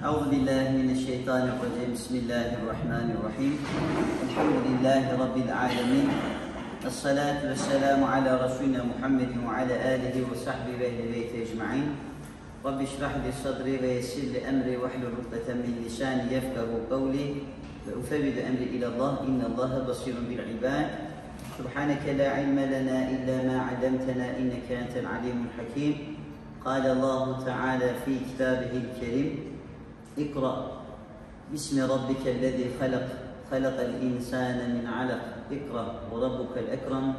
أعوذ بالله من الشيطان الرجيم. بسم الله الرحمن الرحيم. الحمد لله رب العالمين. الصلاة والسلام على رسولنا محمد وعلى آله وصحبه وأهل بيته أجمعين. رب اشرح لي صدري ويسر لي أمري واحلل عقدة من لساني يفقهوا قولي وأفوض أمري إلى الله إن الله بصير بالعباد. سبحانك لا علم لنا إلا ما علمتنا إنك أنت العليم الحكيم. قال الله تعالى في كتابه الكريم: اقرأ باسم ربك الذي خلق خلق الإنسان من علق اقرأ وربك الأكرم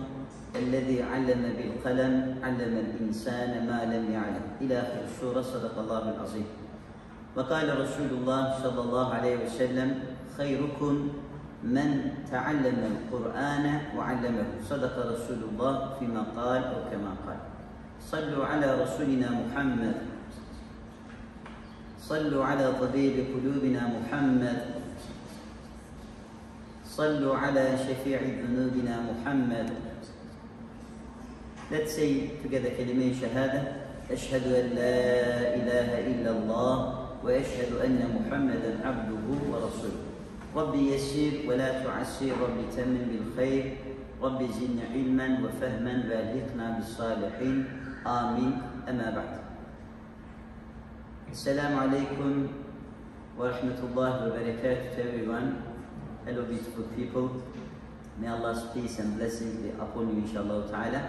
الذي علم بالقلم علم الإنسان ما لم يعلم إلى آخر السورة. صدق الله العظيم. وقال رسول الله صلى الله عليه وسلم: خيركم من تعلم القرآن وعلمه. صدق رسول الله فيما قال أو كما قال. صلوا على رسولنا محمد، صلوا على طبيب قلوبنا محمد، صلوا على شفيع ذنوبنا محمد. Let's say together كلمة شهادة: أشهد أن لا إله إلا الله وأشهد أن محمدا عبده ورسوله. ربي يسير ولا تعسر، ربي تمن بالخير، ربي زدنا علما وفهما والحقنا بالصالحين. آمين. أما بعد. Assalamu alaikum wa rahmatullahi wa barakatuh to everyone. Hello beautiful people. May Allah's peace and blessings be upon you, inshallah ta'ala.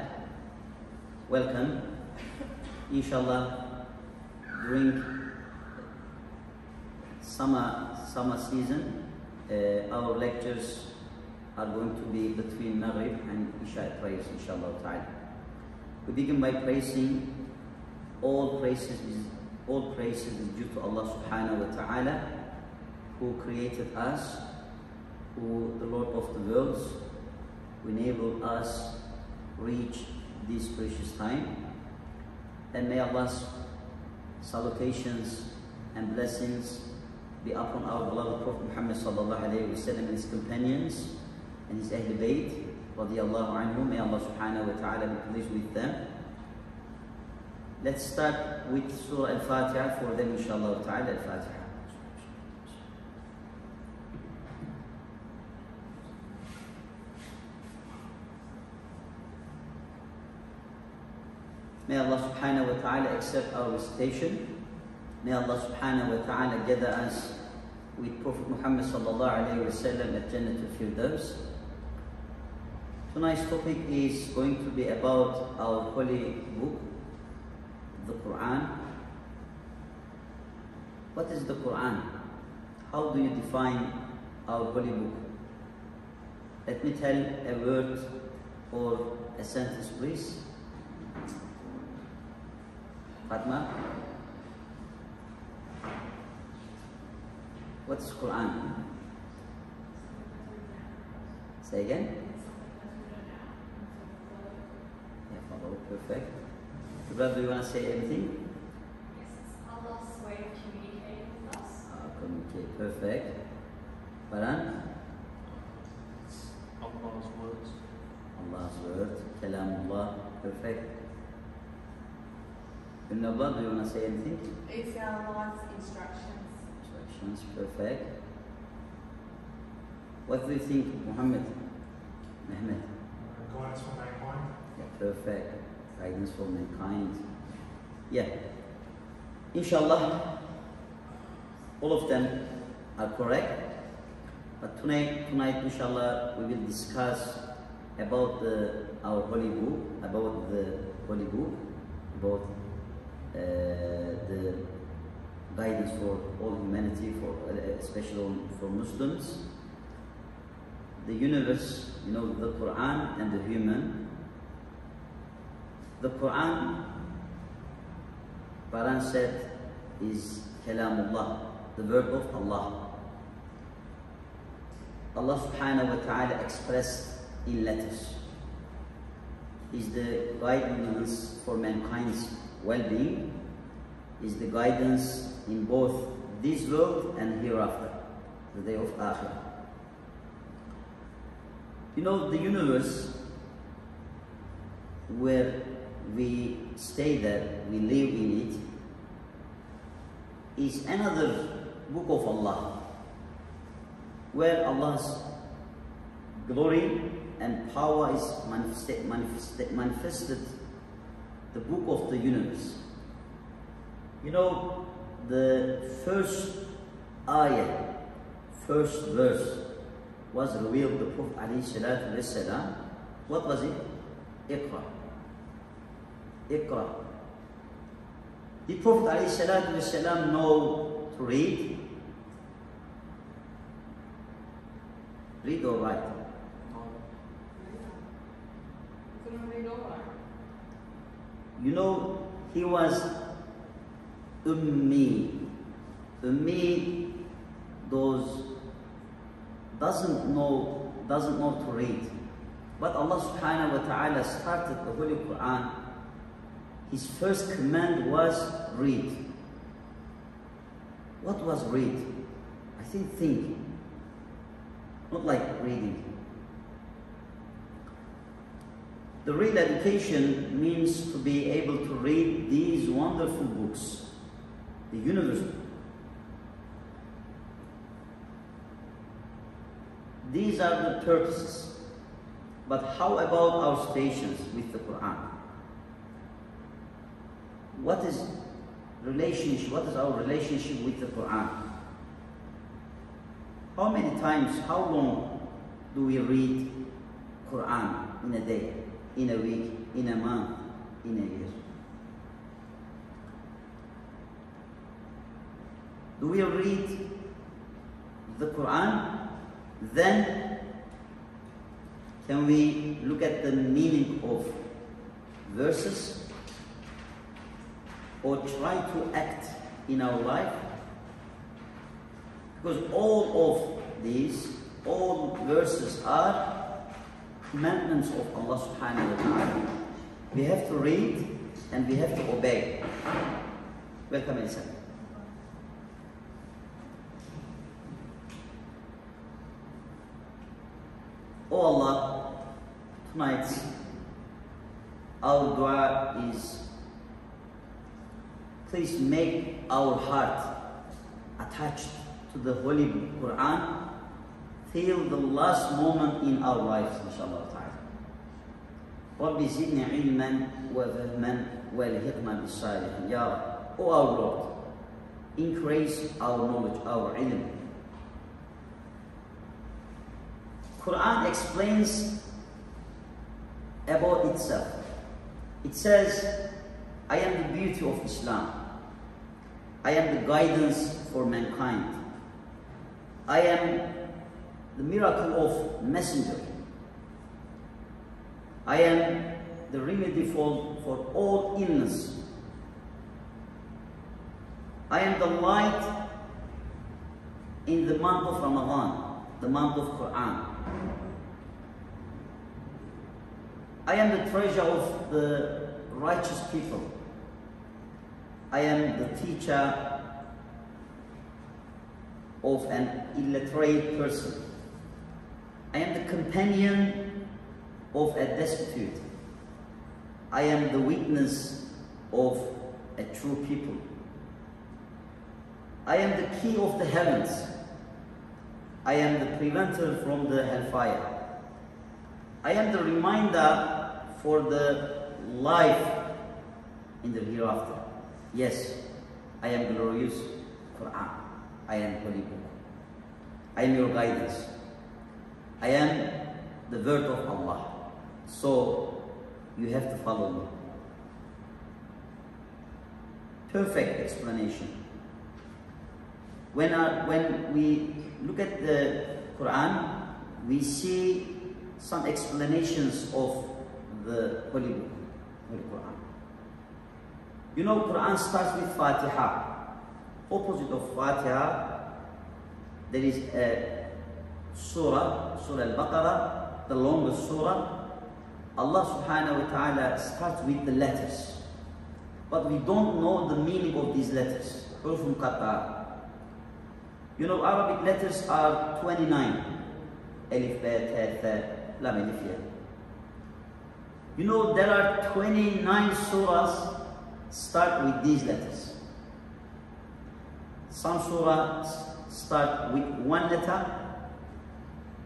Welcome. Inshallah, during summer season, our lectures are going to be between Maghrib and Isha prayers, inshallah ta'ala. We begin by praising. All praises is due to Allah subhanahu wa ta'ala, who created us, who the Lord of the worlds, who enabled us reach this precious time. And may Allah's salutations and blessings be upon our beloved Prophet Muhammad sallallahu alayhi wa sallam and his companions and his Ahl Bayt radiyallahu anhu. May Allah subhanahu wa ta'ala be pleased with them. Let's start with Surah Al-Fatiha for them, inshallah ta'ala. Al-Fatiha. May Allah subhanahu wa ta'ala accept our recitation. May Allah subhanahu wa ta'ala gather us with Prophet Muhammad sallallahu alayhi wa sallam at Jannatul Firdaus. Tonight's topic is going to be about our holy book, the Quran. What is the Quran? How do you define our holy book? Let me tell a word or a sentence, please. Fatma? What is Quran? Say again? Yeah, follow. Perfect. Brother, do you want to say anything? Yes, it's Allah's way of communicating with us. Communicate. Perfect. Baran? Allah's words. Allah's word. Kalamullah. Perfect. Ibn Allah, do you want to say anything? It's Allah's instructions. Instructions. Perfect. What do you think, Muhammad? Mehmet? Guidance for mankind. Yeah, perfect. Guidance for mankind. Yeah. Inshallah, all of them are correct. But tonight, inshallah, we will discuss about our holy book, about the guidance for all humanity, especially for Muslims. The universe, the Quran and the human. The Quran, Baran said, is Kalamullah, the word of Allah. Allah subhanahu wa ta'ala expressed in letters. Is the guidance for mankind's well-being, is the guidance in both this world and hereafter, the day of Akhirah. The universe where we stay there, we live in it, is another book of Allah, where Allah's glory and power is manifested, the book of the universe. You know, the first ayah, first verse was revealed to the Prophet ﷺ. What was it? Iqra. Iqra. Did Prophet ﷺ know to read? Read or write? You know, he was ummi. Ummi, those doesn't know to read. But Allah subhanahu wa ta'ala started the Holy Quran. His first command was read. What was read? I think thinking. Not like reading. The real education means to be able to read these wonderful books, the universal. These are the purposes. But how about our stations with the Quran? What is relationship? What is our relationship with the Quran? How many times, how long do we read Quran in a day, in a week, in a month, in a year? Do we read the Quran? Then can we look at the meaning of verses or try to act in our life? Because all of these, all verses are commandments of Allah subhanahu wa ta'ala. We have to read and we have to obey. Welcome, Elisa. Oh Allah, tonight our dua is, please make our heart attached to the Holy Quran till the last moment in our lives, inshallah ta'ala. Rabbi zidni ilman wa fahman wa alhiqna bis-salihin. Ya Rab, O our Lord, increase our knowledge, our ilm. Quran explains about itself. It says, I am the beauty of Islam. I am the guidance for mankind. I am the miracle of messenger. I am the remedy for all illness. I am the light in the month of Ramadan, the month of Quran. I am the treasure of the righteous people. I am the teacher of an illiterate person. I am the companion of a destitute. I am the witness of a true people. I am the key of the heavens. I am the preventer from the hellfire. I am the reminder for the life in the hereafter. Yes, I am glorious Quran. I am Holy Book. I am your guidance. I am the word of Allah. So you have to follow me. Perfect explanation. When we look at the Quran, we see some explanations of the Holy Book, Holy Quran. You know, Quran starts with Fatiha. Opposite of Fatiha, there is a surah, Surah Al-Baqarah, the longest surah. Allah subhanahu wa ta'ala starts with the letters. But we don't know the meaning of these letters. Huruf muqatta'a. You know, Arabic letters are 29. Alif, ba, ta, tha, lam, alif, ya. You know, there are 29 surahs start with these letters. Some surah start with one letter.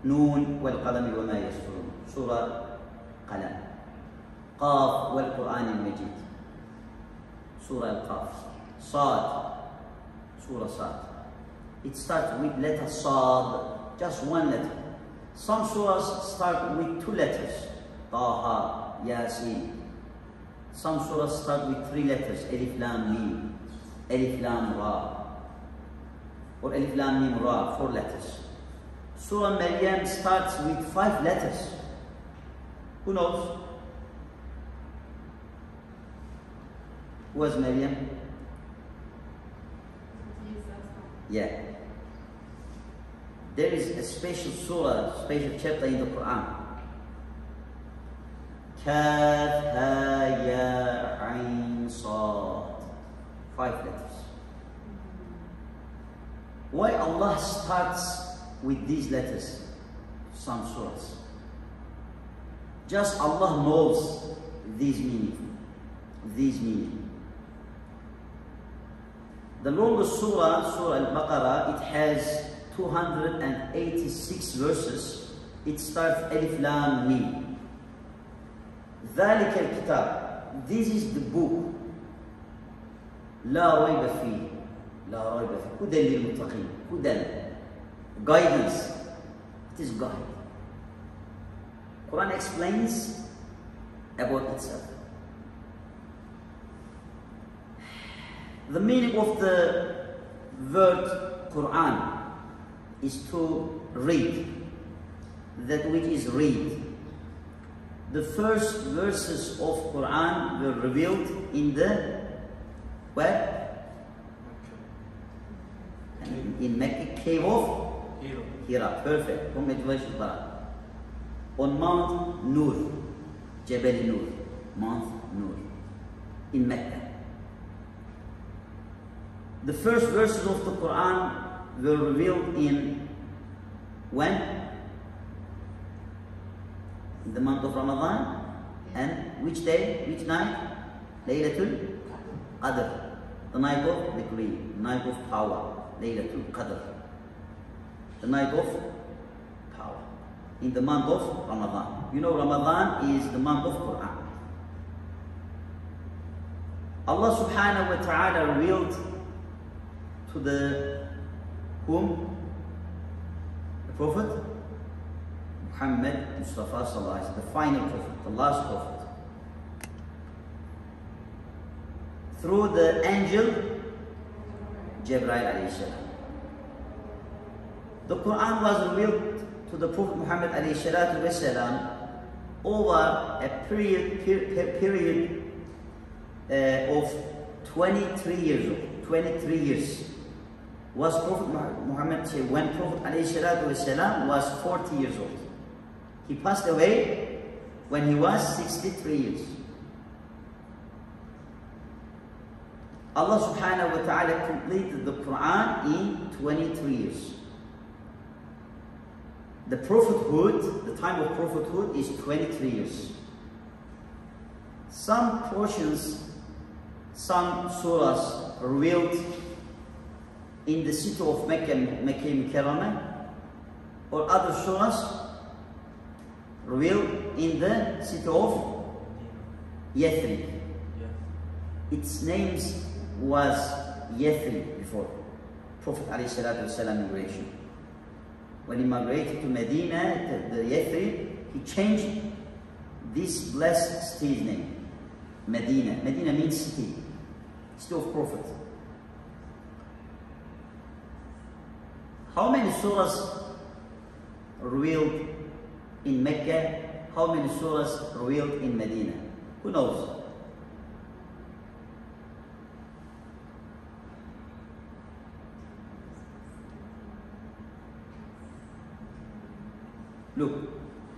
Noon wal-qalami wa ma yasturun. Surah Qalam. Qaf wal-Quran al-Majid. Surah Al-Qaf. Sad. Surah Sad. It starts with letter Sad, just one letter. Some surahs start with two letters. Taha, Yasin. Some surahs start with three letters. Alif Lam Mim. Alif Lam Ra. Or Alif Lam Mim Ra, 4 letters. Surah Maryam starts with 5 letters. Who knows? Who was Maryam? Yeah. There is a special surah, special chapter in the Quran. Kaf, Ha, Ya, Ain, Sad. 5 letters. Why Allah starts with these letters? Some surahs. Just Allah knows these meaning. The longest surah, Surah Al-Baqarah, it has 286 verses. It starts Alif Lam Mim. ذلك الكتاب. This is the book. لا ريب فيه. لا ريب فيه. هدى للمتقين. هدى. Guidance. It is guide. Quran explains about itself. The meaning of the word Quran is to read, that which is read. The first verses of Quran were revealed in the where? In Mecca, cave of Hira. Perfect. Congratulations, Barak. On Mount Nur, Jebel Nur, Mount Nur, in Mecca. The first verses of the Quran were revealed in when? In the month of Ramadan. And which day? Which night? Laylatul Qadr. The night of decree, the night of power. Laylatul Qadr. The night of power. In the month of Ramadan. You know, Ramadan is the month of Quran. Allah subhanahu wa ta'ala revealed to the whom? The Prophet Muhammad Mustafa sallallahu alaihi wasallam, the final Prophet, the last Prophet, through the angel Jibreel alayhi salam. The Quran was revealed to the Prophet Muhammad alayhi salatu wasalam over a period of 23 years old. 23 years. Was Prophet Muhammad, when Prophet ﷺ was 40 years old. He passed away when he was 63 years. Allah subhanahu wa ta'ala completed the Quran in 23 years. The prophethood, the time of prophethood is 23 years. Some portions, some surahs revealed in the city of Mecca Mukarramah, or other surahs revealed in the city of Yathrib. Its names was Yathrib before Prophet ﷺ migration. When he migrated to Medina, the Yathrib, he changed this blessed city's name, Medina. Medina means city, city of Prophet. How many surahs revealed in Mecca? How many surahs revealed in Medina? Who knows? Look,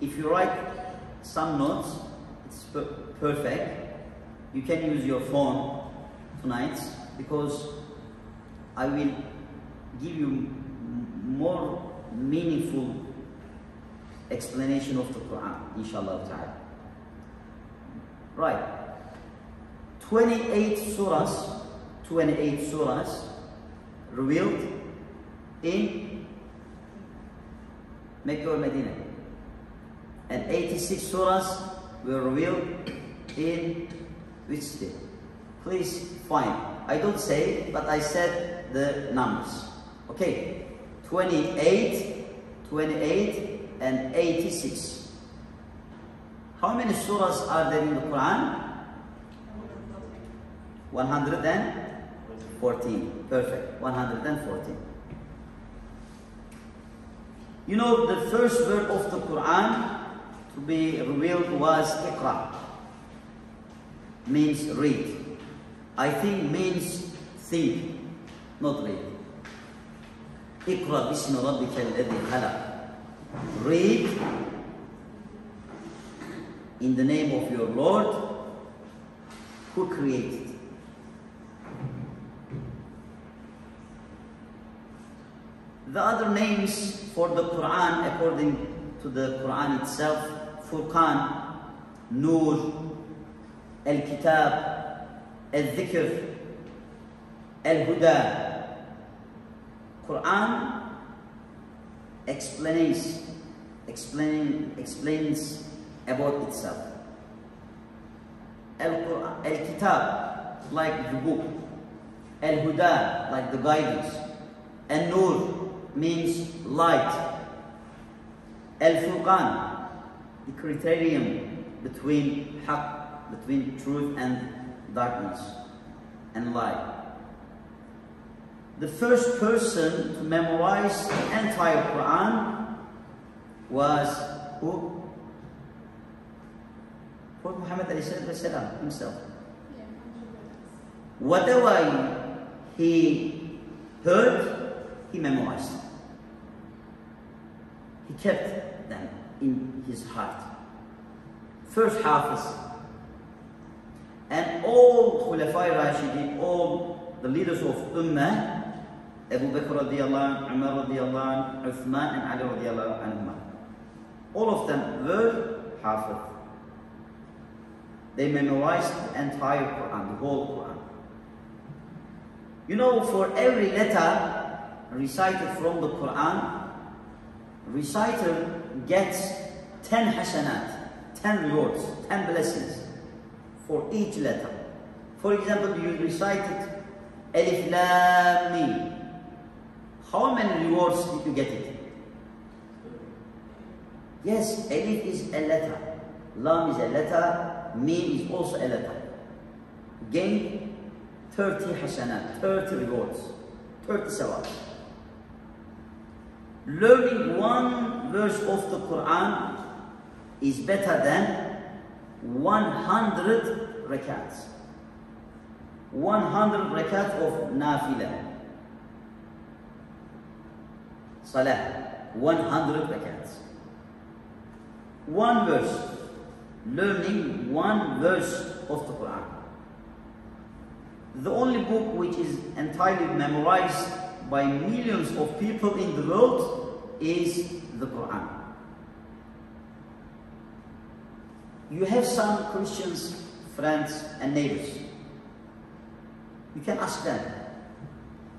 if you write some notes, it's perfect. You can use your phone tonight, because I will give you more meaningful explanation of the Quran, inshallah ta'ala. Right. 28 surahs revealed in Mecca or Medina. And 86 surahs were revealed in which state? Please find. I don't say, but I said the numbers. Okay, 28, 28, and 86. How many surahs are there in the Quran? 114. Perfect. 114. You know, the first word of the Quran to be revealed was Iqra. Means read. I think means think, not read. Iqra bismi rabbika alladhi khalaq. Read in the name of your Lord who created. The other names for the Quran, according to the Quran itself, Furqan, Nur, Al-Kitab, Al-Dhikr, Al-Huda. Quran explains about itself. Al-Kitab, like the book. Al-Huda, like the guidance. Al-Nur means light. Al-Furqan, the criterion between haqq, between truth and darkness and lie. The first person to memorize the entire Quran was who? Prophet Muhammad himself. Whatever he heard, he memorized. He kept them in his heart. First Hafiz. And all Khulafai Rashidin, all the leaders of Ummah, Abu Bakr radiallahu anhu, Umar radiallahu anhu, Uthman and Ali radiallahu anhu, all of them were Hafiz. They memorized the entire Quran, the whole Quran. You know, for every letter recited from the Quran, reciter gets 10 hasanat, 10 rewards, 10 blessings for each letter. For example, you recited Alif Lam Mim. How many rewards did you get it? Yes, Alif is a letter, Lam is a letter, Mim is also a letter. Gain 30 hasanat, 30 rewards, 30 sawab. Learning one verse of the Quran is better than 100 rakats. 100 rakats of nafilah. Salah, 100 rakats. One verse, learning one verse of the Quran. The only book which is entirely memorized by millions of people in the world is the Quran. You have some Christians, friends and neighbors. You can ask them,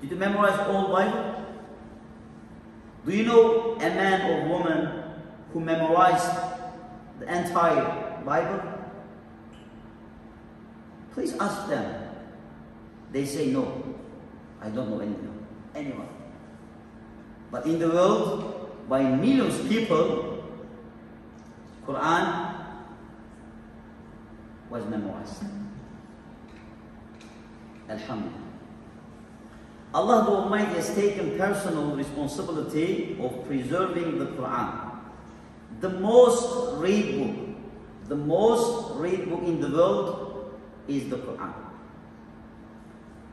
did you memorize all Bible? Do you know a man or woman who memorized the entire Bible? Please ask them. They say no, I don't know anyone. But in the world, by millions of people, Quran was memorized. Alhamdulillah. Allah the Almighty has taken personal responsibility of preserving the Quran. The most read book in the world is the Quran.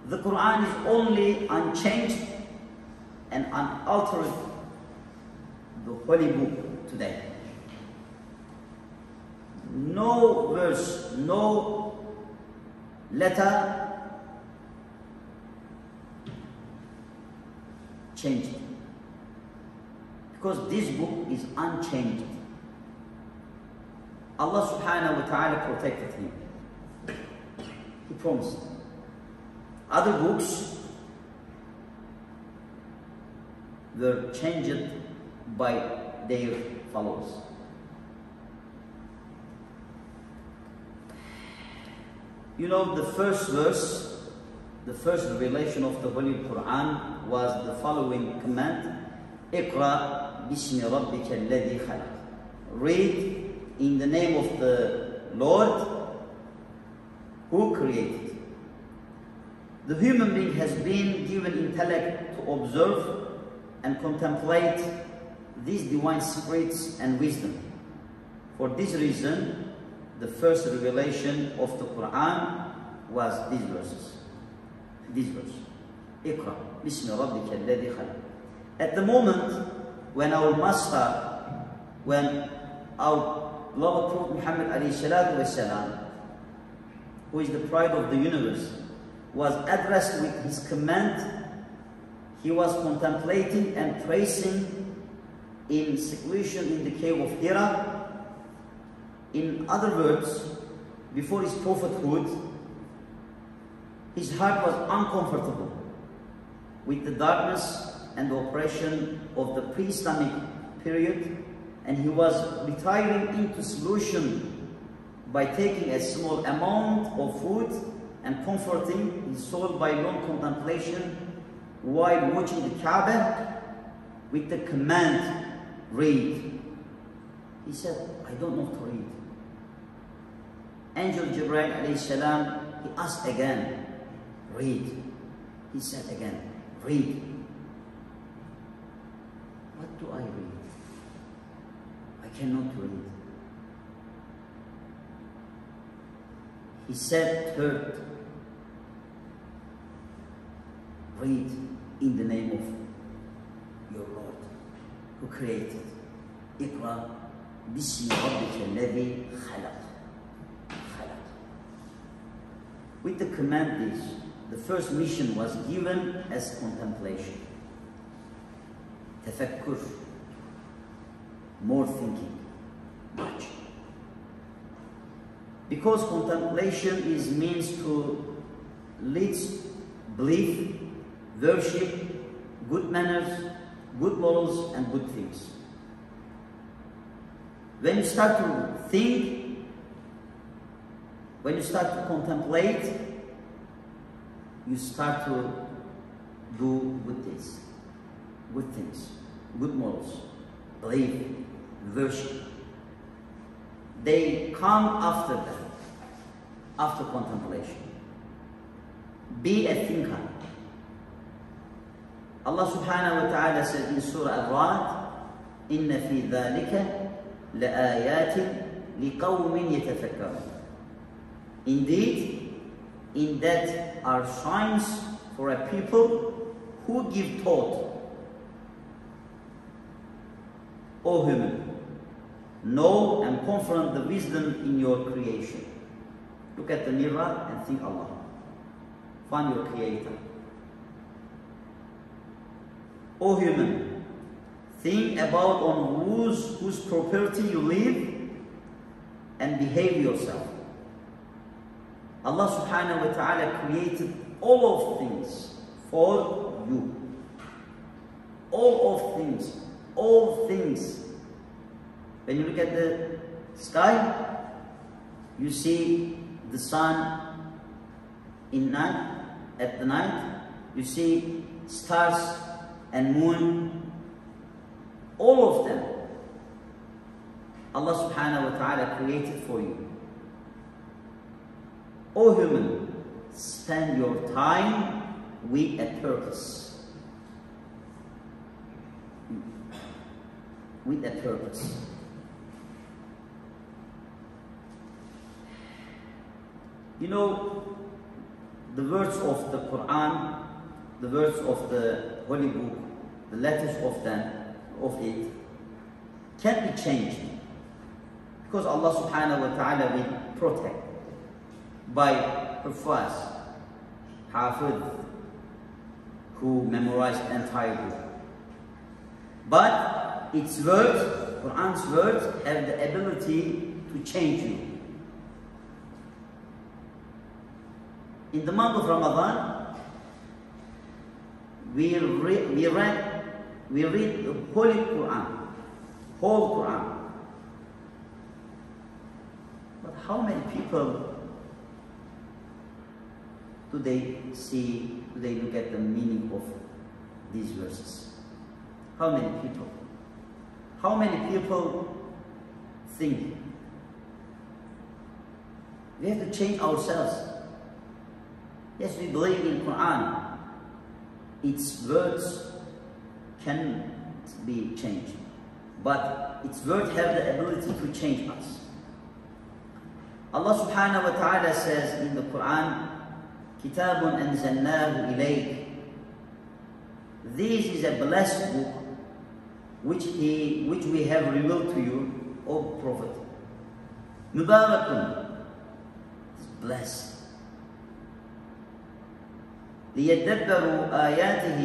The Quran is only unchanged and unaltered, the holy book today. No verse, no letter changed, because this book is unchanged. Allah subhanahu wa ta'ala protected him. He promised. Other books, were changed by their followers. You know, the first verse, the first revelation of the Holy Quran was the following command: Iqra bismi rabbika alladhi khalaq. Read in the name of the Lord who created. The human being has been given intellect to observe and contemplate these divine secrets and wisdom. For this reason, the first revelation of the Quran was these verses. This verse. Iqra bismi rabbika alladhi khalaq. At the moment when our master, when our beloved Prophet Muhammad alayhi salatu wasalam, who is the pride of the universe, was addressed with his command, he was contemplating and tracing in seclusion in the cave of Hira. In other words, before his prophethood, his heart was uncomfortable with the darkness and the oppression of the pre-Islamic period, and he was retiring into seclusion by taking a small amount of food and comforting his soul by long contemplation while watching the Kaaba with the command, read. He said, I don't know to read. Angel Jibreel alayhi salam, he asked again, read. He said again, read. What do I read? I cannot read. He said, third, read in the name of your Lord who created. Iqra bismi rabbika alladhi khalaq. With the command this, the first mission was given as contemplation. Tafakkur, more thinking, much. Because contemplation is means to lead belief, worship, good manners, good morals, and good things. When you start to think, when you start to contemplate, you start to do good things, good morals, belief, worship. They come after that, after contemplation. Be a thinker. Allah subhanahu wa ta'ala said in Surah Al-Ra'd, Inna fi dhalika la'ayatin liqawmin yatafakkarun. Indeed, in that are signs for a people who give thought. O human, know and confront the wisdom in your creation. Look at the mirror and think Allah. Find your creator. O human, think about on whose property you live and behave yourself. Allah subhanahu wa ta'ala created all of things for you. All of things. All things. When you look at the sky, you see the sun in night, at the night, you see stars and moon, all of them. Allah subhanahu wa ta'ala created for you. O human, spend your time with a purpose. With a purpose. You know, the words of the Quran, the words of the Holy Book, the letters of it, can't be changed. Because Allah subhanahu wa ta'ala will protect by Hufaz, Hafiz, who memorized the entire book. But its words, Quran's words, have the ability to change you. In the month of Ramadan, we read we read the Holy Quran, whole Quran. But how many people do they look at the meaning of these verses? How many people? How many people think? We have to change ourselves. Yes, we believe in Quran. Its words can be changed, but its words have the ability to change us. Allah subhanahu wa ta'ala says in the Quran, Kitabun anzalnahu ilayk. This is a blessed book which we have revealed to you, O Prophet. Mubarakun, it's blessed. ليدبروا آياته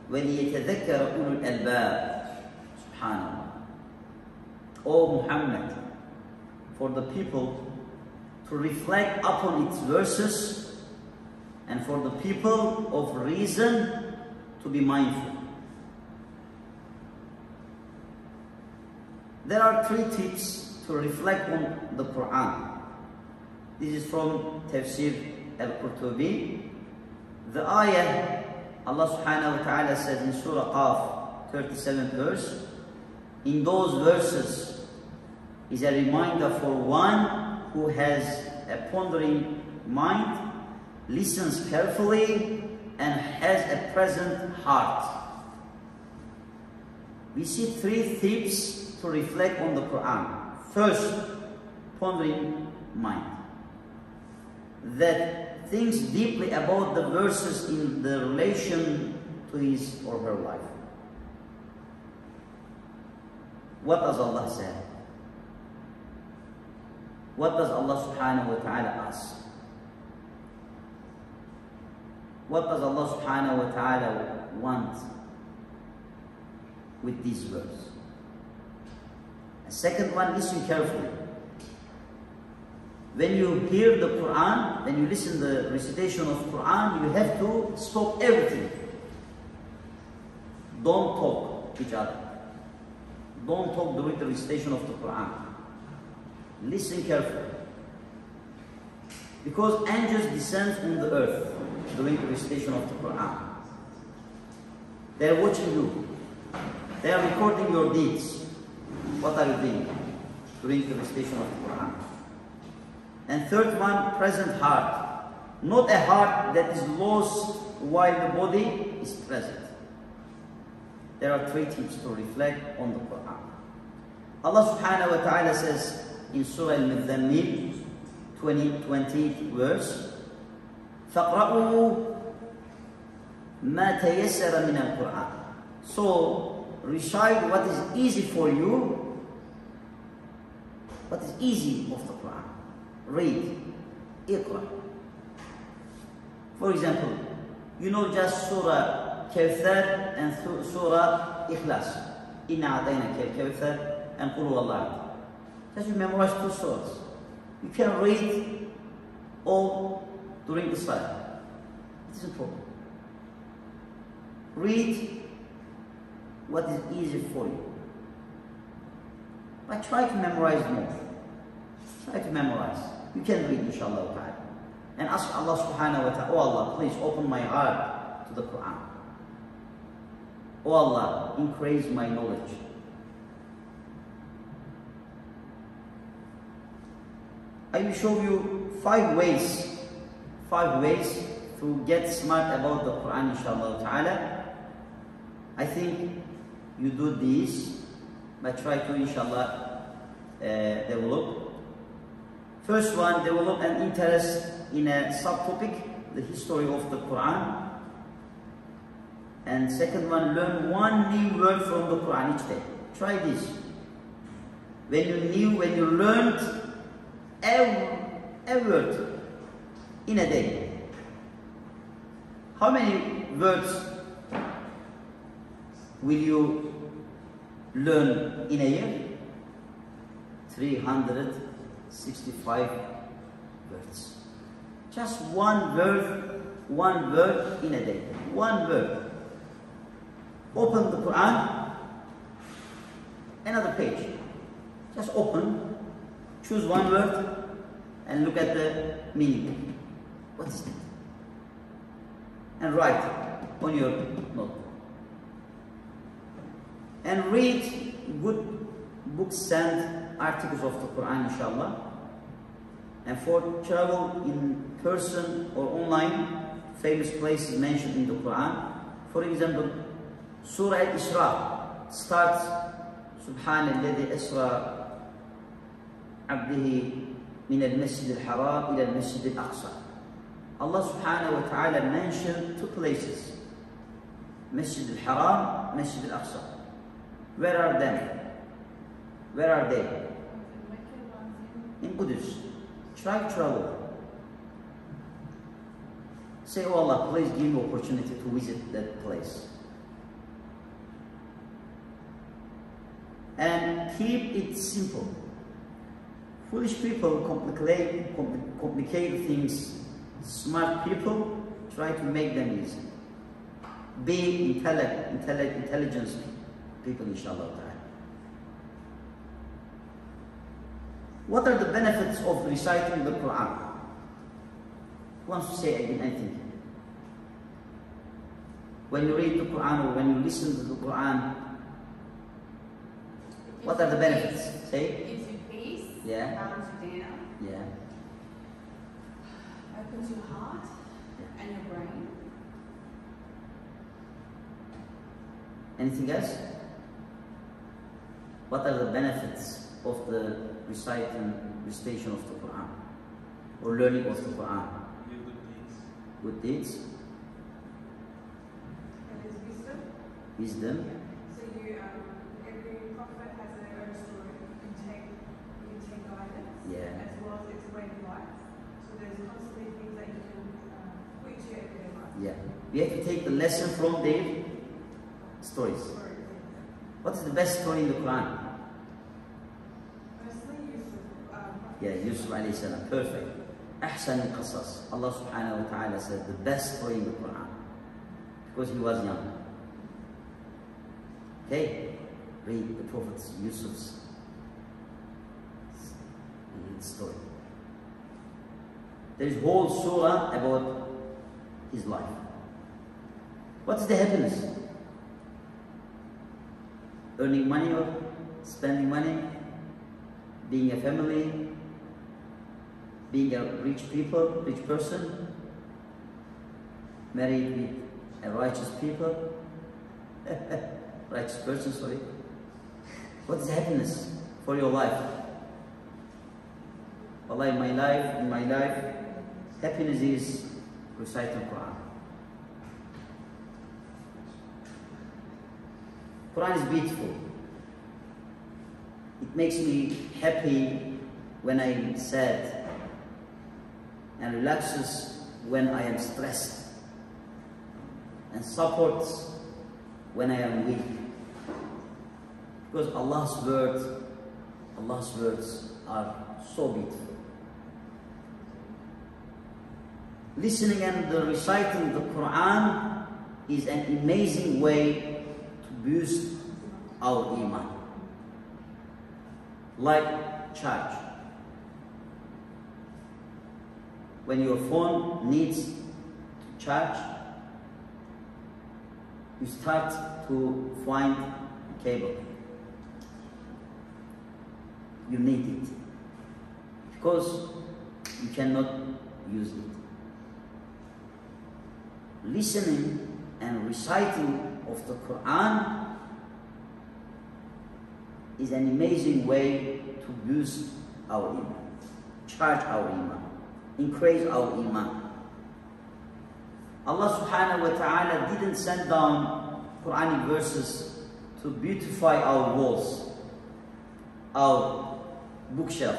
وليتذكر أولو الألباب. Subhanallah. O Muhammad, for the people to reflect upon its verses and for the people of reason to be mindful. There are 3 tips to reflect on the Quran. This is from Tafsir al-Qurtubi. The ayah, Allah subhanahu wa ta'ala says in Surah Qaf, 37th verse, in those verses is a reminder for one who has a pondering mind, listens carefully, and has a present heart. We see 3 tips to reflect on the Quran. First, pondering mind. That thinks deeply about the verses in the relation to his or her life. What does Allah say? What does Allah subhanahu wa ta'ala ask? What does Allah subhanahu wa ta'ala want with these words? A second one, listen carefully. When you hear the Quran, when you listen to the recitation of Quran, you have to stop everything. Don't talk to each other. Don't talk during the recitation of the Quran. Listen carefully. Because angels descend on the earth during the recitation of the Quran. They are watching you. They are recording your deeds. What are you doing during the recitation of the Quran? And third one, present heart. Not a heart that is lost while the body is present. There are 3 tips to reflect on the Quran. Allah subhanahu wa ta'ala says in Surah Al-Muzammil, 20 verse, فَقْرَأُوا مَا تَيَسَّرَ مِنَ الْقُرْآنِ. So, recite what is easy for you, what is easy of the Quran. Read, Iqra. For example, you know just Surah Kawthar and Surah Ikhlas. Inna a'tainaka al-Kawthar and Qul huwallahu. Just you memorize 2 surahs. You can read all during the salah. It isn't a problem. Read what is easy for you. But try to memorize more. Try to memorize. You can read, inshallah ta'ala. And ask Allah subhanahu wa ta'ala, oh Allah, please open my heart to the Quran. Oh Allah, increase my knowledge. I will show you 5 ways to get smart about the Quran, inshallah ta'ala. I think you do this, but try to, inshallah, develop. First one, develop an interest in a subtopic, the history of the Quran. And second one, learn 1 new word from the Quran each day. Try this. When you learned a word in a day, how many words will you learn in a year? 365 words. Just one word in a day. 1 word. Open the Quran, another page. Just open, choose one word, and look at the meaning. What is it? And write on your note. And read good books and articles of the Quran, inshallah. And for travel in person or online, famous places mentioned in the Quran. For example, Surah Al-Isra starts Subhanalladhi Asra Abdihi min al-Masjid al-Haram ila al-Masjid al-Aqsa. Allah subhanahu wa ta'ala mentioned two places, Masjid al-Haram, Masjid al-Aqsa. Where are them? Where are they? In Qudus. Try travel. Say, oh Allah, please give me opportunity to visit that place. And keep it simple. Foolish people complicate things. Smart people try to make them easy. Be intelligent people, inshallah. What are the benefits of reciting the Quran? Who wants to say again anything? When you read the Quran or when you listen to the Quran, what are the benefits? Say. It gives you peace. Yeah. Calms you down. Yeah. Opens your heart and your brain. Anything else? What are the benefits of the recitation of the Quran or learning of the Quran? Good deeds. And there's wisdom. Wisdom. So every prophet has their own story. You can take guidance. Yeah. As well as its way of life. So there's constantly things that you can put to your everyday life. Yeah. We have to take the lesson from their stories. What is the best story in the Quran? Personally, Yusuf. Yeah, Yusuf alayhi salam. Perfect. Ahsan al-Qasas. Allah subhanahu wa ta'ala said the best story in the Quran. Because he was young. Okay? Read the Prophet Yusuf's story. There is whole surah about his life. What is the happiness? Earning money or spending money? Being a family? Being a rich person? Married with a righteous people? Righteous person, sorry. What is happiness for your life? Allah, in my life, happiness is reciting Quran. Quran is beautiful. It makes me happy when I am sad and relaxes when I am stressed and supports when I am weak. Because Allah's words are so beautiful. Listening and reciting the Quran is an amazing way to boost our iman. Like charge. When your phone needs to charge, you start to find a cable. You need it because you cannot use it. Listening and reciting of the Quran is an amazing way to boost our iman, charge our iman, increase our iman. Allah subhanahu wa ta'ala didn't send down Quranic verses to beautify our walls, our bookshelf.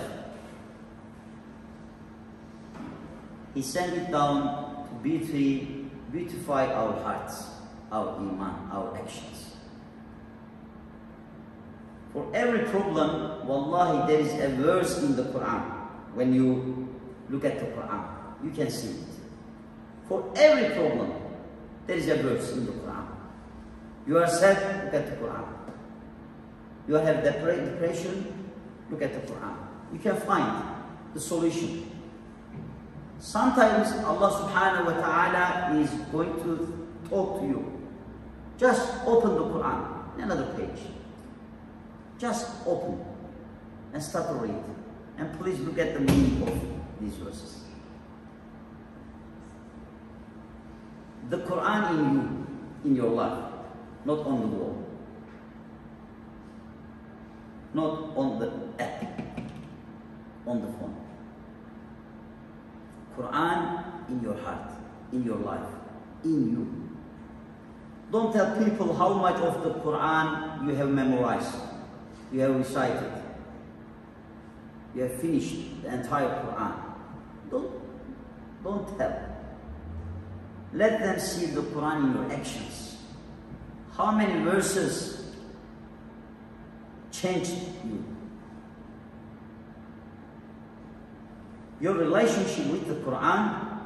He sent it down to beautify our hearts, our iman, our actions. For every problem, wallahi, there is a verse in the Quran. When you look at the Quran, you can see it. For every problem, there is a verse in the Quran. You are sad, look at the Quran. You have depression, look at the Quran. You can find the solution. Sometimes Allah subhanahu wa ta'ala is going to talk to you. Just open the Quran, another page. Just open and start to read. And please look at the meaning of these verses. The Quran in you, in your life, not on the wall, not on the app, on the phone. Quran in your heart, in your life, in you. Don't tell people how much of the Quran you have memorized, you have recited, you have finished the entire Quran. Don't tell. Let them see the Quran in your actions. How many verses changed you? Your relationship with the Quran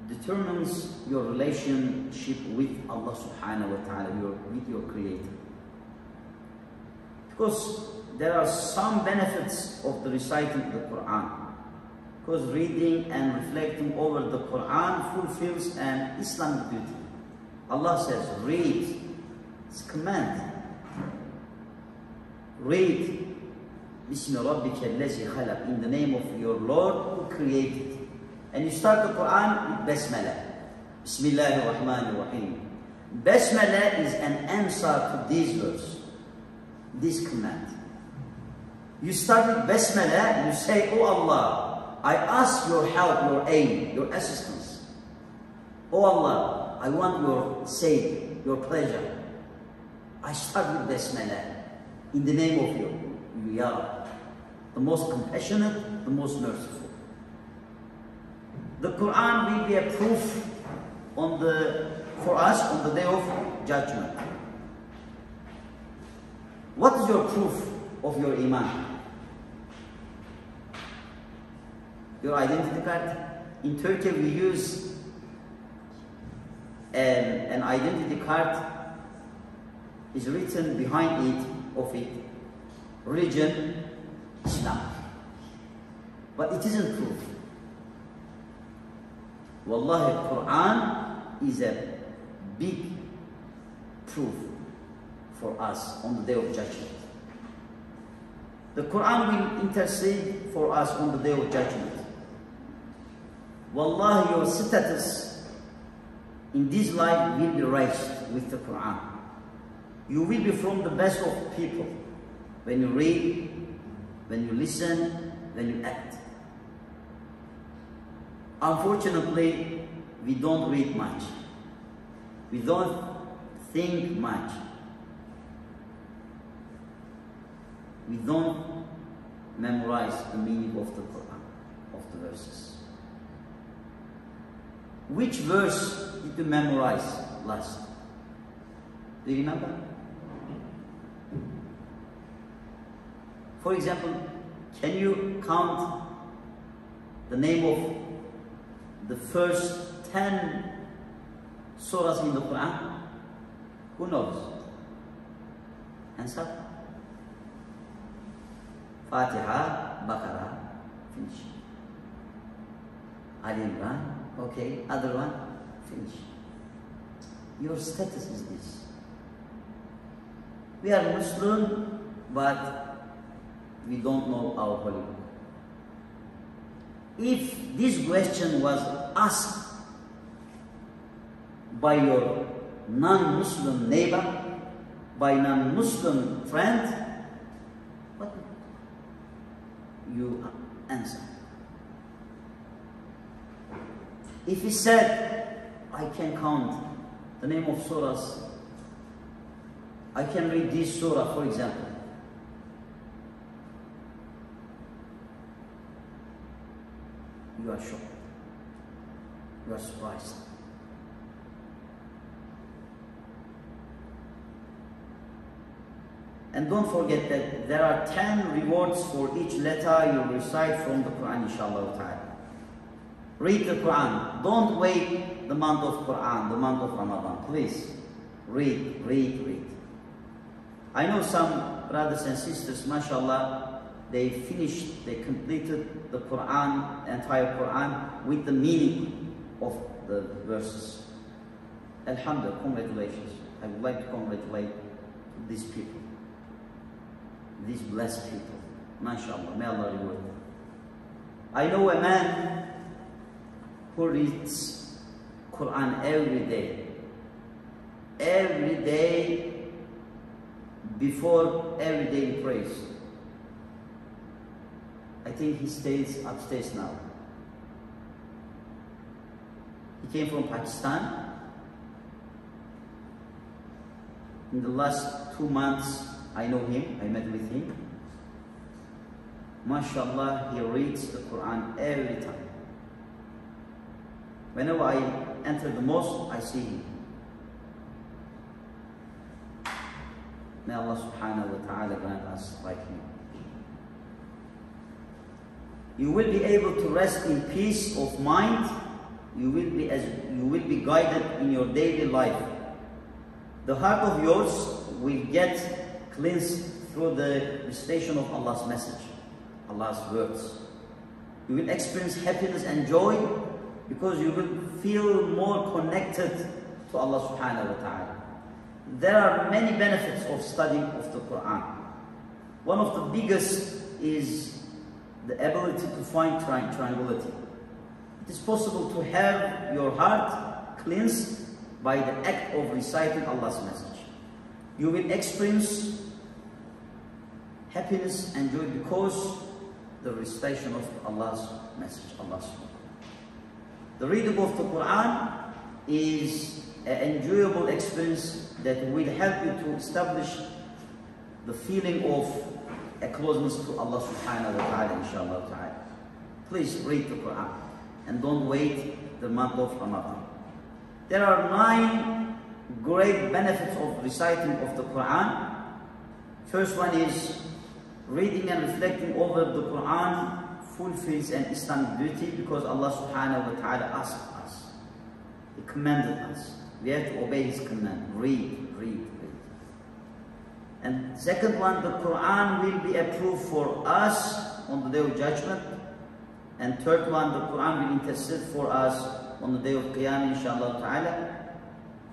determines your relationship with Allah subhanahu wa ta'ala, with your Creator. Because there are some benefits of the reciting the Quran. Because reading and reflecting over the Quran fulfills an Islamic duty. Allah says, read. It's a command. Read. Bismi rabbika allazi khalaq, in the name of your Lord who created. And you start the Quran with Basmala. Bismillahir Rahmanir Rahim. Basmala is an answer to this verse, this command. You start with Basmala, you say, Oh Allah, I ask your help, your aid, your assistance. Oh Allah, I want your sake, your pleasure. I start with Basmala, in the name of you, Ya, the most compassionate, the most merciful. The Quran will be a proof for us on the day of judgment. What is your proof of your Iman? Your identity card. In Turkey we use an identity card. Is written behind it religion, Islam. But it isn't proof. Wallahi, Quran is a big proof for us on the day of judgment. The Quran will intercede for us on the day of judgment. Wallahi, your status in this life will be raised with the Quran. You will be from the best of people when you read, when you listen, when you act. Unfortunately, we don't read much. We don't think much. We don't memorize the meaning of the Quran, of the verses. Which verse did you memorize last? Do you remember? For example, can you count the name of the first 10 surahs in the Quran? Who knows? Answer? Fatiha, Baqarah, finish. Ali Imran, okay, other one, finish. Your status is this. We are Muslim, but we don't know our holy book. If this question was asked by your non-Muslim neighbor, by non-Muslim friend, what would you answer? If he said, I can count the name of surahs, I can read this surah, for example, you are shocked, you are surprised. And don't forget that there are 10 rewards for each letter you recite from the Quran, inshallah ta'ala. Read the Quran. Don't wait the month of Quran, the month of Ramadan, please. Read, read, read. I know some brothers and sisters, mashallah, they completed the Quran, entire Quran, with the meaning of the verses. Alhamdulillah, congratulations. I would like to congratulate these people, these blessed people. MashaAllah, may Allah reward them. I know a man who reads Quran every day. Every day, before every day he prays. I think he stays upstairs now. He came from Pakistan. In the last 2 months, I know him, I met with him. MashaAllah, he reads the Quran every time. Whenever I enter the mosque, I see him. May Allah subhanahu wa ta'ala grant us like him. You will be able to rest in peace of mind. You will be guided in your daily life. The heart of yours will get cleansed through the recitation of Allah's message, Allah's words. You will experience happiness and joy because you will feel more connected to Allah subhanahu wa ta'ala. There are many benefits of studying of the Quran. One of the biggest is the ability to find tranquility. It is possible to have your heart cleansed by the act of reciting Allah's message. You will experience happiness and joy because the recitation of Allah's message, Allah's word. The reading of the Quran is an enjoyable experience that will help you to establish the feeling of a closeness to Allah subhanahu wa ta'ala, inshallah ta'ala. Please read the Quran and don't wait the month of Ramadan. There are 9 great benefits of reciting of the Quran. First one is reading and reflecting over the Quran fulfills an Islamic duty because Allah subhanahu wa ta'ala asked us. He commanded us. We have to obey His command. Read, read, read. And second one, the Quran will be approved for us on the day of judgment. And third one, the Quran will intercede for us on the day of Qiyamah, inshallah ta'ala.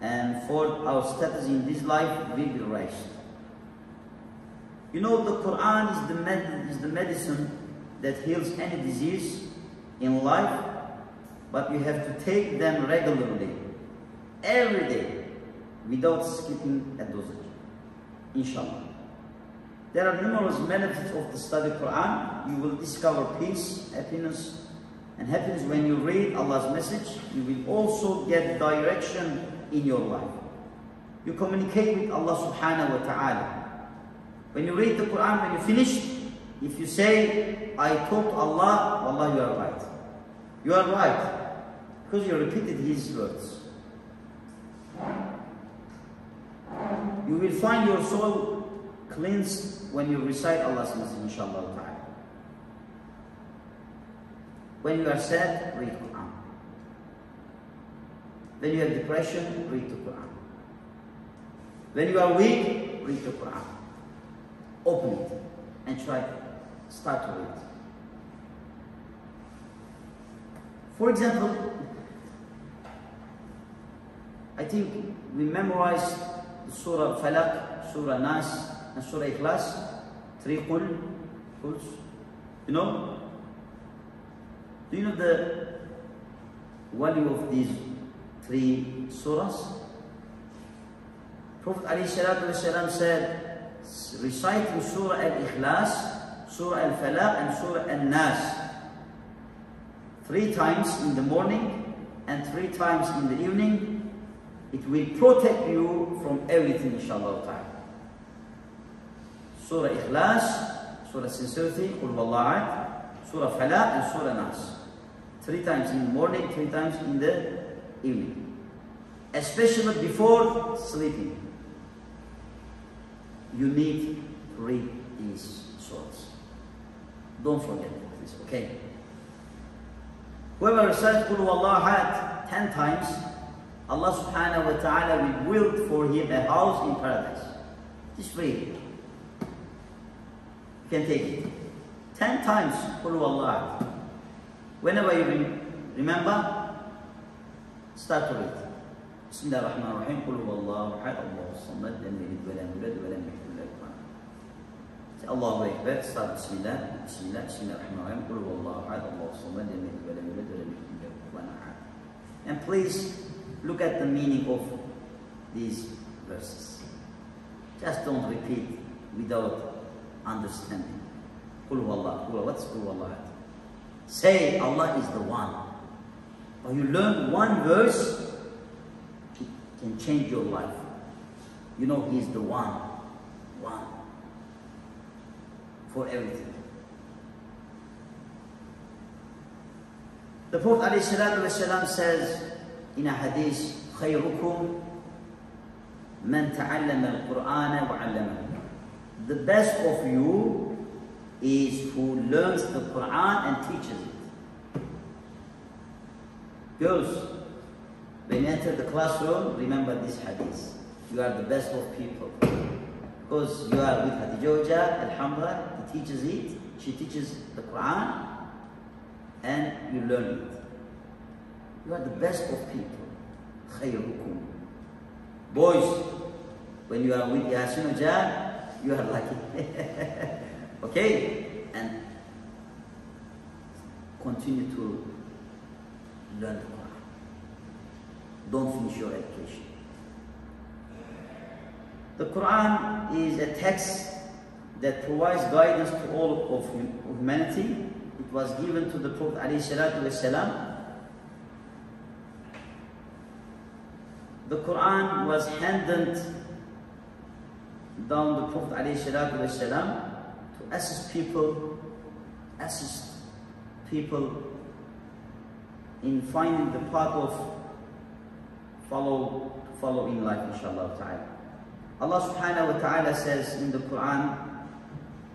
And fourth, our status in this life will be raised. You know, the Quran is the medicine that heals any disease in life, but you have to take them regularly, every day, without skipping a dosage, inshallah. There are numerous benefits of the study of Quran. You will discover peace, happiness, and happiness when you read Allah's message. You will also get direction in your life. You communicate with Allah subhanahu wa ta'ala. When you read the Quran, when you finish, if you say, I talk to Allah, wallah, you are right. You are right, because you repeated His words. You will find your soul cleansed when you recite Allah's message, inshallah ta'ala. When you are sad, read Quran. When you have depression, read the Quran. When you are weak, read the Quran. Open it and start to read. For example, I think we memorized the Surah Falaq, Surah Nas, and Surah Ikhlas, 3 Qul. You know? Do you know the value of these 3 surahs? Prophet ﷺ said, reciting Surah Al-Ikhlas, Surah Al-Falaq, and Surah Al-Nas 3 times in the morning and 3 times in the evening, it will protect you from everything, inshallah ta'ala. Surah Ikhlas, Surah Sincerity, Qul Wallah, Surah Falaq, and Surah Nas. 3 times in the morning, 3 times in the evening. Especially before sleeping. You need to read these surahs. Don't forget this, okay? Whoever recites Qul Wallah 10 times, Allah subhanahu wa ta'ala will build for him a house in paradise. It's free. You can take it. 10 times, Qul Huwallahu. Whenever you remember, start to read. Bismillahirrahmanirrahim. Qul Huwallahu ahad, Allahu samad, lam yalid wa lam yulad wa lam yakul lahu kufuwan ahad. Allahu Akbar. Start Bismillah. Bismillah. Bismillahirrahmanirrahim. Qul Huwallahu ahad, Allahu samad, lam yalid wa lam yulad wa lam yakul lahu kufuwan ahad. And please look at the meaning of these verses. Just don't repeat without understanding. Qul Huwallahu. What's Qul Huwallahu? Say Allah is the one. When you learn one verse, it can change your life. You know He is the one for everything. The Prophet ﷺ says in a hadith, خيركم من تعلم القرآن وعلمه. The best of you is who learns the Quran and teaches it. Girls, when you enter the classroom, remember this hadith. You are the best of people. Because you are with Khadija, Alhamdulillah, he teaches it, she teaches the Quran, and you learn it. You are the best of people. خيركم. Boys, when you are with Yasin Güngör, you are lucky. Okay? And continue to learn the Quran. Don't finish your education. The Quran is a text that provides guidance to all of humanity. It was given to the Prophet ﷺ. The Quran was handed down the Prophet ﷺ to assist people in finding the path of follow in life, inshallah ta'ala. Allah subhanahu wa ta'ala says in the Quran,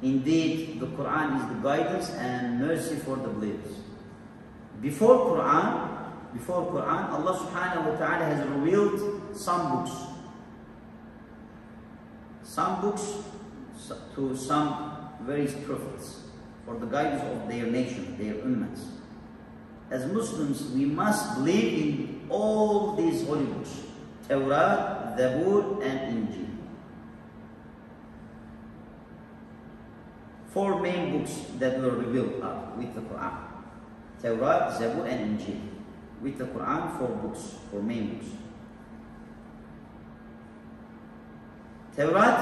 indeed the Quran is the guidance and mercy for the believers. Before Quran, Allah subhanahu wa ta'ala has revealed some books to some various prophets for the guidance of their nation, their ummahs. As Muslims, we must believe in all these holy books, Tawrat, Zabur, and Injil. 4 main books that were revealed are with the Quran. Tawrat, Zabur, and Injil. With the Quran, 4 books, 4 main books. Tawrat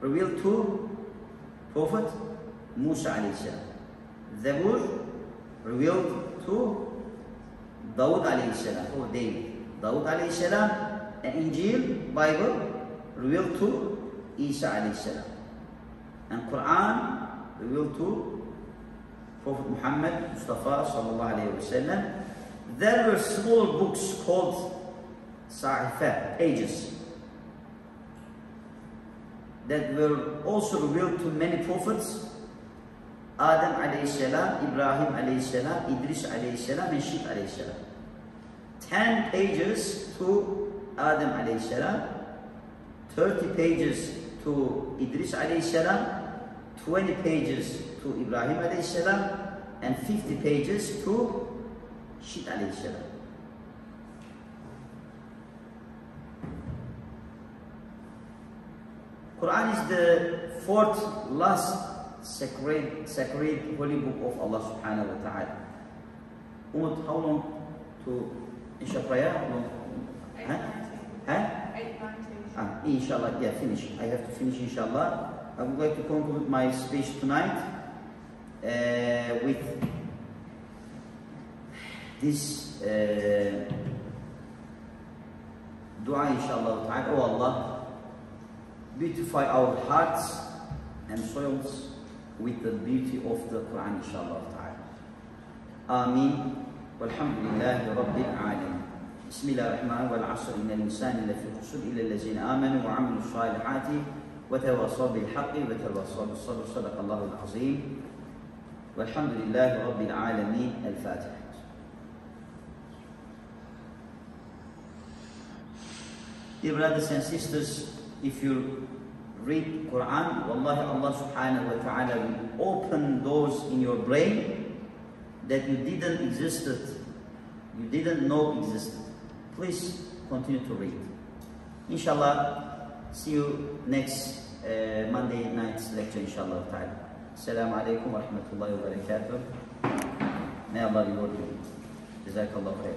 revealed to Prophet Musa alayhi salam. Zabur revealed to Dawood alayhi salam, or David. Dawood alayhi salam. And Injil, Bible, revealed to Isa alayhi salam. And Quran revealed to Prophet Muhammad Mustafa sallallahu alayhi wa sallam. There were small books called Sa'ifat, pages, that were also revealed to many prophets, Adam alayhi salam, Ibrahim alayhi salam, Idris alayhi salam, and Shit alayhi salam. 10 pages to Adam alayhi salam, 30 pages to Idris alayhi salam, 20 pages to Ibrahim alayhi salam, and 50 pages to Shit alayhi salam. Quran is the 4th last sacred holy book of Allah subhanahu wa ta'ala. How long to Isha prayer? How long? 8:19. Inshallah, yeah, finish. I have to finish, inshallah. I would like to conclude my speech tonight with this dua, inshallah ta'ala. Oh Allah, beautify our hearts and souls with the beauty of the Quran, inshallah ta'ala. Ameen. Walhamdulillahi Rabbil Alamin. Bismillahirrahmanirrahim. Wal asr innal insana lafi khusr illa allazina amanu wa amilu salihati wa tawasaw bil haqqi wa tawasaw bis sabr. Sadaqallahu al-azim. Walhamdulillahi Rabbil Alamin. Al-Fatiha. Dear brothers and sisters, if you read Quran, wallahi Allah subhanahu wa ta'ala will open doors in your brain that you didn't know existed. Please continue to read. Inshallah, see you next Monday night's lecture, inshallah ta'ala. Assalamu alaikum wa rahmatullahi wa barakatuh. May Allah reward you. Jazakallah khair.